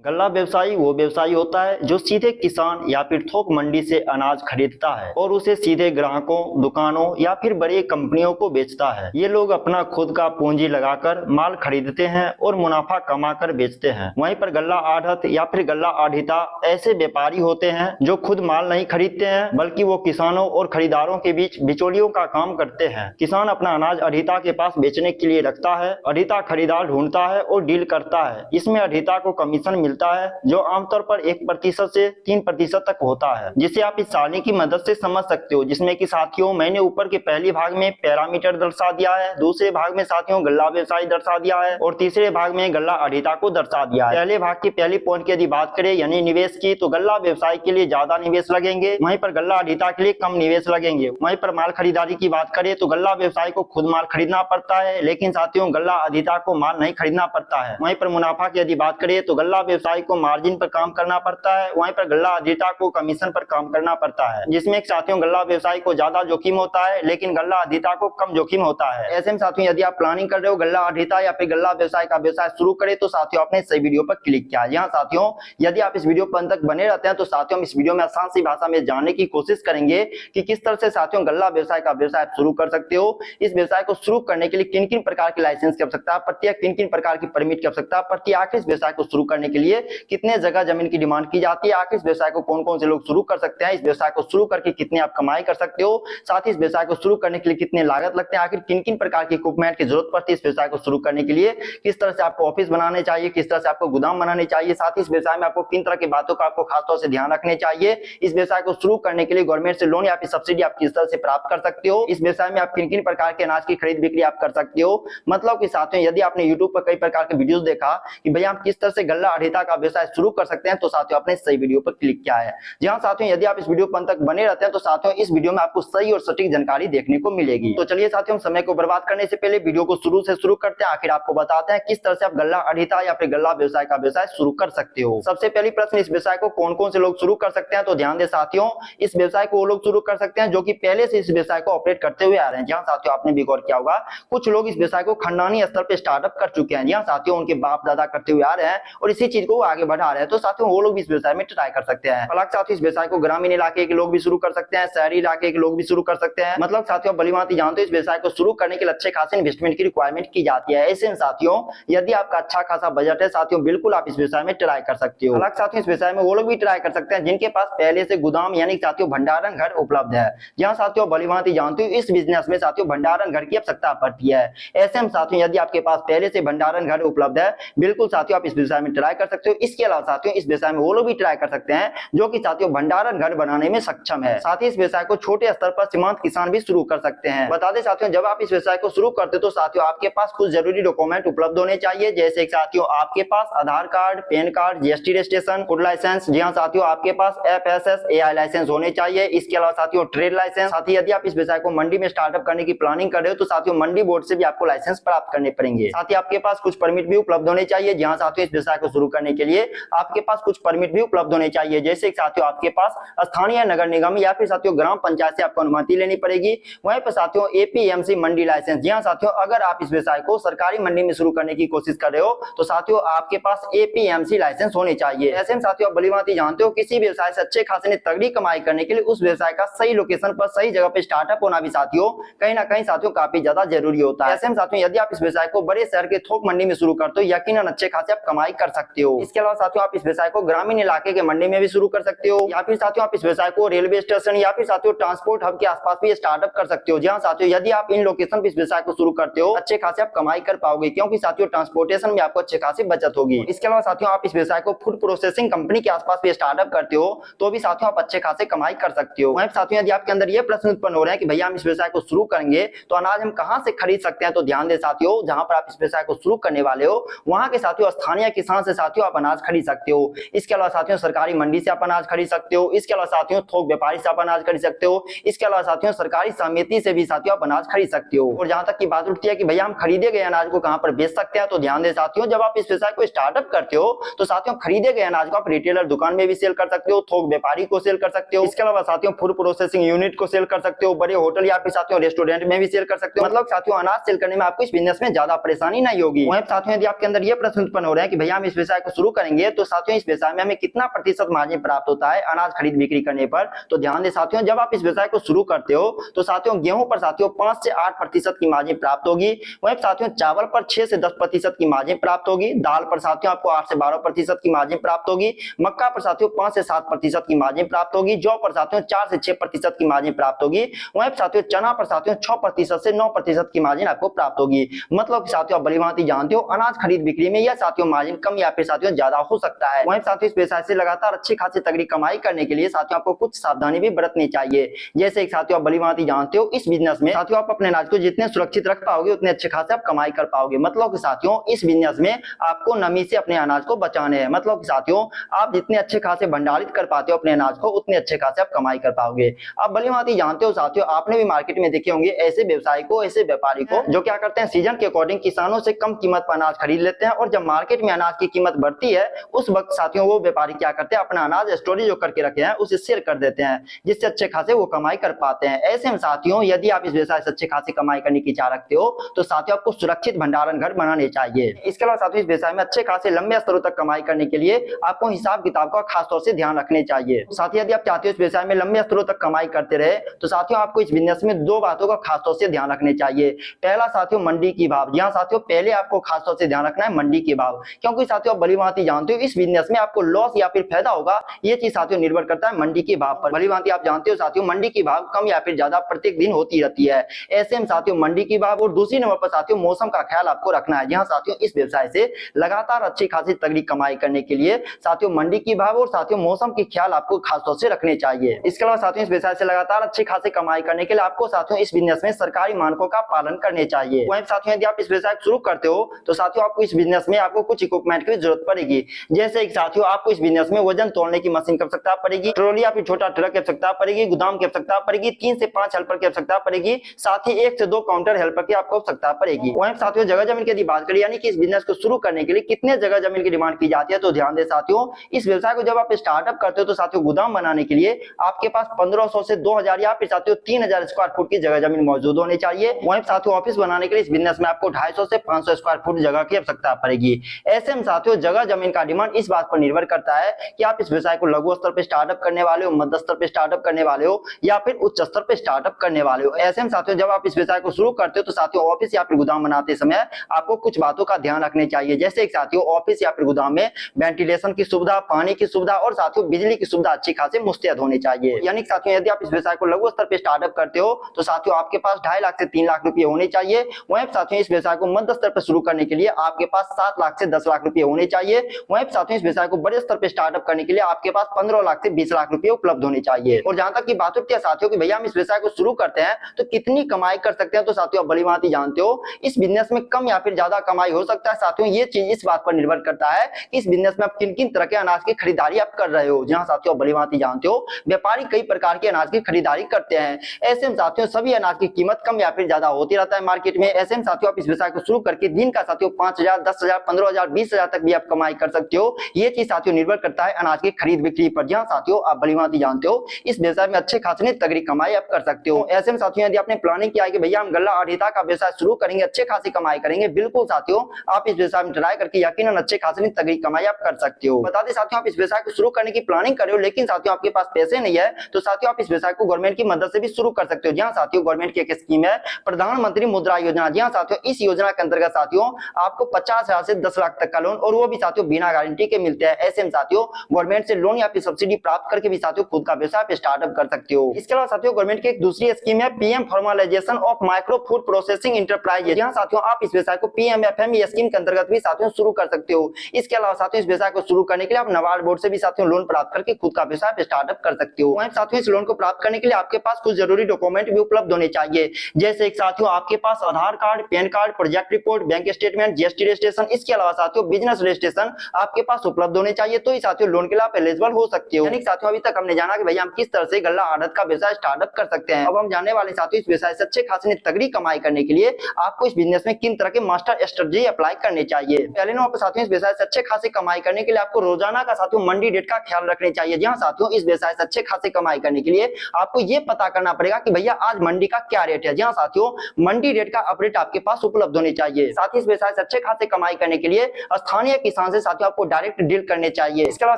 गल्ला व्यवसायी वो व्यवसायी होता है जो सीधे किसान या फिर थोक मंडी से अनाज खरीदता है और उसे सीधे ग्राहकों, दुकानों या फिर बड़ी कंपनियों को बेचता है। ये लोग अपना खुद का पूंजी लगाकर माल खरीदते हैं और मुनाफा कमाकर बेचते हैं। वहीं पर गल्ला आढ़त या फिर गल्ला आढ़िता ऐसे व्यापारी होते हैं जो खुद माल नहीं खरीदते हैं, बल्कि वो किसानों और खरीदारों के बीच बिचौलियों का काम करते हैं। किसान अपना अनाज अढ़िता के पास बेचने के लिए रखता है, अढ़िता खरीदार ढूंढता है और डील करता है। इसमें अढ़िता को कमीशन मिलता है जो आमतौर पर 1% से 3% तक होता है, जिसे आप इस सारणी की मदद से समझ सकते हो, जिसमें कि साथियों मैंने ऊपर के पहले भाग में पैरामीटर दर्शा दिया है, दूसरे भाग में साथियों गल्ला व्यवसाय दर्शा दिया है और तीसरे भाग में गल्ला अढ़िता को दर्शा दिया है। पहले भाग की पहली पॉइंट की यदि बात करें यानी निवेश की, तो गल्ला व्यवसाय के लिए ज्यादा निवेश लगेंगे, वहीं पर गल्ला अढ़िता के लिए कम निवेश लगेंगे। वहीं पर माल खरीदारी की बात करें तो गल्ला व्यवसाय को खुद माल खरीदना पड़ता है, लेकिन साथियों गल्ला अढ़िता को माल नहीं खरीदना पड़ता है। वहीं पर मुनाफा की यदि बात करें तो गल्ला व्यवसाय को मार्जिन पर काम करना पड़ता है, वहीं पर गल्ला अढ़िता को कमीशन पर काम करना पड़ता है, जिसमें साथियों गल्ला व्यवसाय को ज्यादा जोखिम होता है लेकिन गल्ला अढ़िता को कम जोखिम होता है। ऐसे में साथियों यदि आप प्लानिंग कर रहे हो गल्ला अढ़िता या फिर गल्ला व्यवसाय का व्यवसाय शुरू करें तो साथियों आपने सही वीडियो पर क्लिक किया है। यहाँ साथियों यदि आप इस वीडियो पर अंत तक बने रहते हैं तो साथियों हम इस वीडियो में आसान सी भाषा में जानने की कोशिश करेंगे कि किस तरह से साथियों गल्ला व्यवसाय का व्यवसाय शुरू कर सकते हो। इस व्यवसाय को शुरू करने के लिए किन किन प्रकार की लाइसेंस की आवश्यकता है, प्रत्येक किन किन प्रकार की परमिट की आवश्यकता है, प्रति आखिर इस व्यवसाय को शुरू करने के लिए कितने जगह जमीन की डिमांड की जाती है, आखिर इस व्यवसाय को कौन कौन से लोग शुरू कर सकते हैं, इस व्यवसाय को शुरू करके कितने आप कमाई कर सकते हो, साथ ही इस व्यवसाय को शुरू करने के लिए कितने लागत लगते हैं, आखिर किन किन प्रकार के इक्विपमेंट की जरूरत पड़ती है इस व्यवसाय को शुरू करने के लिए, किस तरह से आपको ऑफिस बनाने चाहिए, किस तरह से आपको गोदाम बनाने चाहिए, साथ ही इस व्यवसाय में आपको किन तरह की बातों का आपको खासतौर से ध्यान रखने चाहिए, इस व्यवसाय को शुरू करने के लिए गवर्नमेंट से लोन या फिर सब्सिडी आप किस तरह से प्राप्त कर सकते हो, इस व्यवसाय में आप किन किन प्रकार के अनाज की खरीद बिक्री आप कर सकते हो। मतलब कि साथियों यदि आपने यूट्यूब पर कई प्रकार के वीडियोस देखा कि भैया हम किस तरह से गल्ला अढ़िता का व्यवसाय शुरू कर सकते हैं, तो साथियों आपने सही वीडियो पर क्लिक किया है। जहां साथियों यदि आप इस वीडियो पर अंत तक बने रहते हैं तो साथियों इस वीडियो में आपको सही और सटीक जानकारी देखने को मिलेगी। तो चलिए साथियों समय को बर्बाद करने से पहले वीडियो को शुरू से शुरू करते हैं, आखिर आपको बताते हैं किस तरह से आप गल्ला अढ़िता या फिर गल्ला व्यवसाय का व्यवसाय शुरू कर सकते हो। सबसे पहली प्रश्न, इस व्यवसाय को कौन कौन से लोग शुरू कर सकते हैं, तो ध्यान दें साथियों इस व्यवसाय को वो लोग शुरू कर सकते हैं जो कि पहले से इस व्यवसाय को ऑपरेट करते हुए आ रहे हैं। जहां साथियों आपने भी गौर किया होगा कुछ लोग इस व्यवसाय को खंडानी स्तर पर स्टार्टअप कर चुके हैं, जहां साथियों उनके बाप दादा करते हुए आ रहे हैं और इसी चीज को आगे बढ़ा रहे हैं, तो साथियों वो लोग भी इस व्यवसाय में ट्राई कर सकते हैं। हालांकि साथियों इस व्यवसाय को ग्रामीण इलाके के लोग भी शुरू कर सकते हैं, शहरी इलाके के लोग भी शुरू कर सकते हैं। मतलब साथियों भलीभांति जानते हो इस व्यवसाय को शुरू करने के लिए अच्छे खासे इन्वेस्टमेंट की रिक्वायरमेंट की जाती है। ऐसे साथियों यदि आपका अच्छा खासा बजट है साथियों बिल्कुल आप इस व्यवसाय में ट्राई कर सकते हो। हालांकि साथियों इस व्यवसाय में वो लोग भी ट्राई कर सकते हैं जिनके पास पहले से गोदाम यानी साथियों भंडारण घर उपलब्ध है। जहां साथियों भलीभांति जानते हो इस बिजनेस में साथियों भंडारण घर की आवश्यकता पड़ती है। ऐसे में साथियों यदि आपके पास पहले से भंडारण घर उपलब्ध है बिल्कुल साथियों आप इस व्यवसाय में ट्राई कर सकते हो। इसके अलावा साथियों इस व्यवसाय में वो लोग भी ट्राई कर सकते हैं जो कि साथियों भंडारण घर बनाने में सक्षम है। साथ ही इस व्यवसाय को छोटे स्तर पर सीमांत किसान भी शुरू कर सकते हैं। बता दें साथियों जब आप इस व्यवसाय को शुरू करते हो तो साथियों आपके पास कुछ जरूरी डॉक्यूमेंट उपलब्ध होने चाहिए, जैसे साथियों आपके पास Aadhaar card, PAN card, GST registration, food licence, जी हाँ साथियों आपके पास FSSAI लाइसेंस होने चाहिए। इसके अलावा साथियों ट्रेड लाइसेंस, साथ ही यदि आप इस व्यवसाय को मंडी में स्टार्टअप करने की प्लानिंग कर रहे हो तो साथियों मंडी बोर्ड से भी आपको लाइसेंस प्राप्त करने पड़ेंगे। साथ ही आपके पास कुछ परमिट भी उपलब्ध होने चाहिए। जहां साथियों इस व्यवसाय को शुरू करने के लिए आपके पास कुछ परमिट भी उपलब्ध होने चाहिए, जैसे साथियों आपके पास स्थानीय नगर निगम या फिर साथियों ग्राम पंचायत से आपको अनुमति लेनी पड़ेगी। वहीं पर साथियों APMC मंडी लाइसेंस, जी हाँ साथियों अगर आप इस व्यवसाय को सरकारी मंडी में शुरू करने की कोशिश कर रहे हो तो साथियों आपके पास APMC लाइसेंस होने चाहिए। ऐसे में साथियों भलीभांति जानते हो किसी व्यवसाय से अच्छे खासे तगड़ी कमाई करने के लिए उस व्यवसाय का सही लोकेशन पर सही जगह पे स्टार्टअप होना भी साथियों कहीं ना कहीं साथियों काफी ज्यादा जरूरी होता है। ऐसे में साथियों यदि आप इस व्यवसाय को बड़े शहर के थोक मंडी में शुरू करते हो यकीनन अच्छे खासे आप कमाई कर सकते हो। इसके अलावा साथियों आप इस व्यवसाय को ग्रामीण इलाके के मंडी में भी शुरू कर सकते हो, या फिर साथियों आप इस व्यवसाय को रेलवे स्टेशन या फिर साथियों ट्रांसपोर्ट हब के आसपास भी स्टार्टअप कर सकते हो। जहां साथियों यदि आप इन लोकेशन पे इस व्यवसाय को शुरू करते हो अच्छे खासे आप कमाई कर पाओगे, क्योंकि साथियों ट्रांसपोर्टेशन में आपको अच्छे खासी बचत होगी। इसके अलावा साथियों आप इस व्यवसाय को फूड प्रोसेसिंग कंपनी के आसपास भी स्टार्टअप करते हो तो भी साथियों आप अच्छे खासे कमाई कर सकते हो। वहीं साथियों यदि आपके अंदर ये प्रश्न उत्पन्न हो रहे हैं कि भैया हम इस व्यवसाय को शुरू करेंगे तो अनाज हम कहां से खरीद सकते हैं, तो ध्यान दें साथियों जहां पर आप इस व्यवसाय को शुरू करने वाले हो वहां के साथियों स्थानीय किसान से साथियों आप अनाज खरीद सकते हो। इसके अलावा साथियों सरकारी मंडी से आप अनाज खरीद सकते हो। इसके अलावा साथियों थोक व्यापारी से आप अनाज खरीद सकते हो। इसके अलावा साथियों सरकारी समिति से भी साथियों आप अनाज खरीद सकते हो। और जहां तक की बात उठती है कि भैया हम खरीदे गए अनाज को कहां पर बेच सकते हैं, तो ध्यान दें साथियों जब आप इस व्यवसाय को स्टार्टअप करते हो तो साथियों खरीदे गए अनाज को आप रिटेलर दुकान में भी सेल कर सकते हो, थोक व्यापारी को सेल कर सकते हो। इसके अलावा साथियों फूड प्रोसेसिंग यूनिट को सेल कर सकते हो, बड़े होटल या फिर साथियों रेस्टोरेंट में भी सेल कर सकते हो। मतलब साथियों अनाज सेल करने में आपको इस बिजनेस में ज्यादा परेशानी नहीं होगी। वहीं साथियों यदि आपके अंदर ये प्रश्न उत्पन्न हो रहे हैं कि भैया हम इस व्यवसाय को को शुरू करेंगे तो साथियों इस व्यवसाय में हमें कितना प्रतिशत मार्जिन प्राप्त होता है अनाज खरीद बिक्री करने पर। तो ध्यान दें साथियों, जब आप इस व्यवसाय को शुरू करते हो तो साथियों गेहूं पर साथियों 5 से 8% की मार्जिन प्राप्त होगी। वहीं साथियों चावल पर 6 से 10% की मार्जिन प्राप्त होगी। दाल पर साथियों आपको 8 से 12% की मार्जिन प्राप्त होगी। मक्का पर साथियों 5 से 7% की मार्जिन प्राप्त होगी। जौ पर साथियों 4 से 6% की मार्जिन प्राप्त होगी। वहीं साथियों चना पर साथियों 6% से 9% की मार्जिन आपको प्राप्त होगी। मतलब साथियों आप भलीभांति जानते हो अनाज खरीद बिक्री में यह साथियों मार्जिन कम या फिर साथियों ज्यादा हो सकता है। वहीं साथियों इस व्यवसाय से लगातार अच्छी खासी तगड़ी कमाई करने के लिए साथियों आपको कुछ सावधानी भी बरतनी चाहिए। जैसे साथियों आप भलीभांति जानते हो इस बिजनेस में साथियों आप अपने अनाज को जितने सुरक्षित रख पाओगे उतने अच्छे खासे आप कमाई कर पाओगे। मतलब साथियों इस बिजनेस में आपको नमी से अपने अनाज को बचाने हैं। मतलब साथियों आप जितने अच्छे खासे भंडारित कर पाते हो अपने अनाज को उतने अच्छे खासे आप कमाई कर पाओगे। आप भलीभांति जानते हो साथियों, आपने भी मार्केट में देखे होंगे ऐसे व्यवसायी को, ऐसे व्यापारी को जो क्या करते हैं सीजन के अकॉर्डिंग किसानों से कम कीमत पर अनाज खरीद लेते हैं और जब मार्केट में अनाज की कीमत बढ़ती है उस वक्त साथियों वो व्यापारी क्या करते हैं अपना अनाज स्टोरेज जो करके रखे हैं उसे सेल कर देते हैं, जिससे अच्छे खासे वो कमाई कर पाते हैं। ऐसे में साथियों यदि आप इस व्यवसाय से अच्छे खासी कमाई करने की चाह रखते हो तो साथियों आपको सुरक्षित भंडारण घर बनाने चाहिए। इसके अलावा साथियों इस व्यवसाय में अच्छे खासे लंबे स्तरों तक कमाई करने के लिए आपको हिसाब किताब का खास तौर से ध्यान रखने चाहिए। साथियों यदि आप चाहते हो इस व्यवसाय में लंबे स्तरों तक कमाई करते रहे तो साथियों आपको इस बिजनेस में दो बातों का खास तौर से ध्यान रखने चाहिए। पहला साथियों मंडी की भाव। यहाँ साथियों पहले आपको खास तौर से ध्यान रखना है मंडी की भाव, क्योंकि साथियों आप भलीभांति जानते हो इस बिजनेस में आपको लॉस या फिर फायदा होगा ये चीज साथियों निर्भर करता है मंडी की भाव पर। भलीभांति आप जानते हो साथियों मंडी की भाव कम या फिर ज्यादा प्रत्येक दिन होती रहती है। ऐसे में साथियों मंडी की भाव और दूसरी नंबर पर साथियों मौसम का ख्याल आपको रखना है। जहां साथियों इस व्यवसाय से लगातार अच्छी खासी तगड़ी कमाई करने के लिए साथियों मंडी की भाव और साथियों मौसम की ख्याल आपको खास तौर से रखने चाहिए। इसके अलावा साथियों इस व्यवसाय से लगातार अच्छी खासी कमाई करने के लिए आपको साथियों इस बिजनेस में सरकारी मानकों का पालन करने चाहिए। वहीं साथियों यदि आप इस व्यवसाय शुरू करते हो तो साथियों आपको इस बिजनेस में आपको कुछ इक्विपमेंट की जरूरत पड़ेगी। जैसे साथियों आपको इस बिजनेस में वजन तोलने की मशीन की आवश्यकता पड़ेगी, ट्रॉली या फिर छोटा ट्रक की आवश्यकता पड़ेगी, गोदाम की आवश्यकता पड़ेगी, 3 से 5 हेल्पर की आवश्यकता पड़ेगी, साथ ही 1 से 2 काउंटर हेल्पर की आपको आवश्यकता पड़ेगी। वहीं साथियों जगह जमीन की यदि बात करें यानी कि इस बिजनेस को शुरू करने के लिए कितने जगह जमीन की डिमांड की जाती है तो ध्यान दें साथियों इस व्यवसाय को जब आप स्टार्टअप करते हो तो साथियों गोदाम बनाने के लिए आपके पास 1500 से 2000 या फिर साथियों 3000 स्क्वायर फुट की जगह जमीन मौजूद होनी चाहिए। वहीं साथियों ऑफिस बनाने के लिए इस बिजनेस में आपको 250 से 500 स्क्वायर फुट जगह की आवश्यकता पड़ेगी। ऐसे में साथियों जगह जमीन का डिमांड इस बात पर निर्भर करता है कि आप इस व्यवसाय को लघु स्तर पर स्टार्टअप करने वाले हो, मध्य स्तर पर स्टार्टअप करने वाले हो या फिर उच्च स्तर पर स्टार्टअप करने वाले हो। ऐसे में साथियों जब आप इस व्यवसाय को शुरू करते हो तो साथियों ऑफिस या फिर गोदाम बनाते समय आपको कुछ बातों का ध्यान रखने चाहिए। जैसे साथियों ऑफिस या फिर गोदाम में वेंटिलेशन की सुविधा, पानी की सुविधा और साथियों बिजली की सुविधा अच्छी खासी मुस्तैद होनी चाहिए। यानी साथियों यदि आप इस व्यवसाय को लघु स्तर पर स्टार्टअप करते हो तो साथियों आपके पास 2.5 लाख से 3 लाख रुपए होने चाहिए। वहीं साथियों इस व्यवसाय को मध्य स्तर पर शुरू करने के लिए आपके पास 7 लाख से 10 लाख रुपए होने चाहिए। वहीं साथियों इस व्यवसाय को बड़े स्तर पर स्टार्टअप करने के लिए आपके पास 15 लाख से 20 लाख रुपए उपलब्ध होने चाहिए। और जहां तक की बात होती है साथियों कि भैया हम इस व्यवसाय को शुरू करते हैं तो कितनी कमाई कर सकते हैं तो साथियों भलीभांति जानते हो इस बिजनेस में कम या फिर ज्यादा कमाई हो सकता है। साथियों ये चीज इस बात पर निर्भर करता है कि इस बिजनेस में आप किन किन तरह के अनाज की खरीदारी आप कर रहे हो। जहां साथियों भलीभांति जानते हो व्यापारी कई प्रकार के अनाज की खरीदारी करते हैं। ऐसे में साथियों सभी अनाज की कीमत कम या फिर ज्यादा होती रहता है मार्केट में। ऐसे में साथियों आप इस व्यवसाय को शुरू करके दिन का साथियों 5000, 10,000, 15,000, 20,000 तक भी आप कमाई कर सकते हो। ये चीज साथियों निर्भर करता है अनाज की खरीद बिक्री पर। जहां साथियों आप भलीभांति जानते हो इस व्यवसाय में अच्छे खासे तगड़ी कमाई आप कर सकते हो। ऐसे में साथियों यदि आपने प्लानिंग किया है कि भैया हम गल्ला आढ़िता का व्यवसाय शुरू करेंगे, अच्छे खासी कमाई करेंगे, बिल्कुल साथियों आप इस व्यवसाय में ट्राई करके यकीनन अच्छे खासे तगड़ी कमाई आप कर सकते हो। बता दें साथियों आप इस व्यवसाय को शुरू करने की प्लानिंग कर रहे हो लेकिन साथियों आपके पास पैसे नहीं है तो साथियों आप इस व्यवसाय को गवर्नमेंट की मदद से भी शुरू कर सकते हो। जहां साथियों गवर्नमेंट की एक स्कीम है प्रधानमंत्री मुद्रा योजना। जी हां साथियों इस योजना के अंतर्गत साथियों आपको 50,000 से 10 लाख तक का लोन और वो भी साथियों बिना गारंटी के मिलते हैं। ऐसे में साथियों गवर्नमेंट से लोन या फिर सब्सिडी प्राप्त करके भी साथियों खुद का व्यवसाय स्टार्टअप कर सकते हो। इसके अलावा साथियों गवर्नमेंट की एक दूसरी स्कीम है PM formalisation of micro food processing enterprise. जहां साथियों आप इस व्यवसाय को पीएमएफएमई स्कीम के अंतर्गत भी साथियों शुरू कर सकते हो। इसके अलावा साथियों इस व्यवसाय को शुरू करने के लिए आप नाबार्ड बोर्ड से भी साथियों लोन प्राप्त करके खुद का व्यवसाय स्टार्टअप कर सकते हो। वहीं साथियों इस लोन को प्राप्त करने के लिए आपके पास कुछ जरूरी डॉक्यूमेंट भी उपलब्ध होने चाहिए। जैसे एक साथियों आपके पास Aadhaar card, PAN card, project report, bank statement, GST registration, इसके अलावा साथियों बिजनेस रजिस्ट्रेशन आपके पास उपलब्ध होने चाहिए तो ही साथियों लोन के लिए आप एलिजिबल हो सकते हो। यानी साथियों अभी तक हमने जाना कि भैया हम किस तरह से गल्ला आढ़त का व्यवसाय स्टार्टअप कर सकते हैं। अब हम जानने वाले साथियों इस व्यवसाय से अच्छे खासे तगड़ी कमाई करने के लिए आपको इस बिजनेस में किन तरह के मास्टर स्ट्रेटजी अप्लाई करने चाहिए। पहले नंबर पर साथियों इस व्यवसाय से अच्छे खासे कमाई करने के लिए आपको रोजाना का साथियों मंडी रेट का ख्याल रखने चाहिए। जहां साथियों इस व्यवसाय से अच्छे खासे कमाई करने के लिए आपको ये पता करना पड़ेगा कि भैया आज मंडी का क्या रेट है। जहां साथियों मंडी रेट का अपडेट आपके पास उपलब्ध होने चाहिए। साथ ही इस व्यवसाय से अच्छे खासे कमाई करने के लिए स्थानीय किसान किसान से साथियों आपको डायरेक्ट डील करने चाहिए। इसके अलावा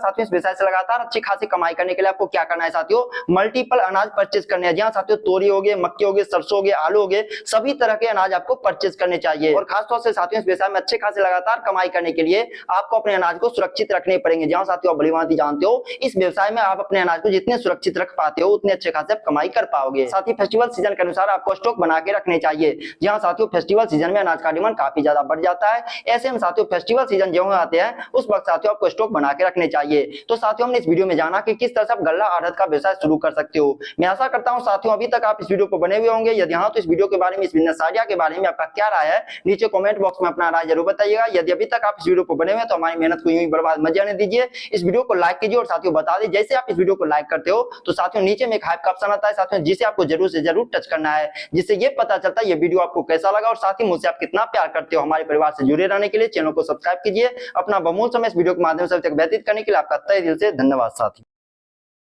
साथियों इस व्यवसाय से लगातार अच्छी खासी कमाई करने के लिए आपको क्या करना है साथियों, मल्टीपल अनाज परचेज करने हैं। जहां साथियों तोरी हो गए, मक्के हो गए, सरसों हो गए, आलू हो गए, सभी तरह के अनाज आपको परचेज करने चाहिए। और खासतौर से साथियों इस व्यवसाय में अच्छे खासे लगातार कमाई करने के लिए आपको अपने अनाज को सुरक्षित रखने पड़ेंगे। जहां साथियों आप भलीभांति जानते हो इस व्यवसाय में आप अपने अनाज को जितने सुरक्षित रख पाते हो उतने अच्छे खासे आप कमाई कर पाओगे। साथ ही फेस्टिवल सीजन के अनुसार आपको स्टॉक बना के रखने चाहिए। जहां साथियों फेस्टिवल सीजन में अनाज का डिमांड काफी ज्यादा बढ़ जाता है। ऐसे में साथियों फेस्टिवल सीजन जो आते हैं उस वक्त साथियों आपको स्टॉक बना के रखने चाहिए। तो साथियों हमने इस वीडियो में जाना कि किस तरह से आप गल्ला आढ़त का व्यवसाय शुरू कर सकते हो। मैं आशा करता हूं साथियों अभी तक आप इस वीडियो को बने हुए होंगे। यदि हाँ तो इस वीडियो के बारे में, इस बिजनेस आइडिया के बारे में आपका क्या राय है नीचे कमेंट बॉक्स में अपना राय जरूर बताइएगा। यदि अभी तक आप इस वीडियो को बने हुए तो हमारी मेहनत को यूं ही बर्बाद मत जाने दीजिए। इस वीडियो को लाइक कीजिए और साथियों बता दीजिए जैसे आप इस वीडियो को लाइक करते हो तो साथियों नीचे में एक हाइप का ऑप्शन आता है साथियों, जिसे आपको जरूर से जरूर टच करना है, जिससे ये पता चलता है ये वीडियो आपको कैसा लगा और साथ ही मुझसे आप कितना प्यार करते हो। हमारे परिवार से जुड़े रहने के लिए चैनल को सब्सक्राइब कीजिए। अपना बहुमूल्य समय इस वीडियो के माध्यम से व्यतीत करने के लिए आपका तहे दिल से धन्यवाद साथी।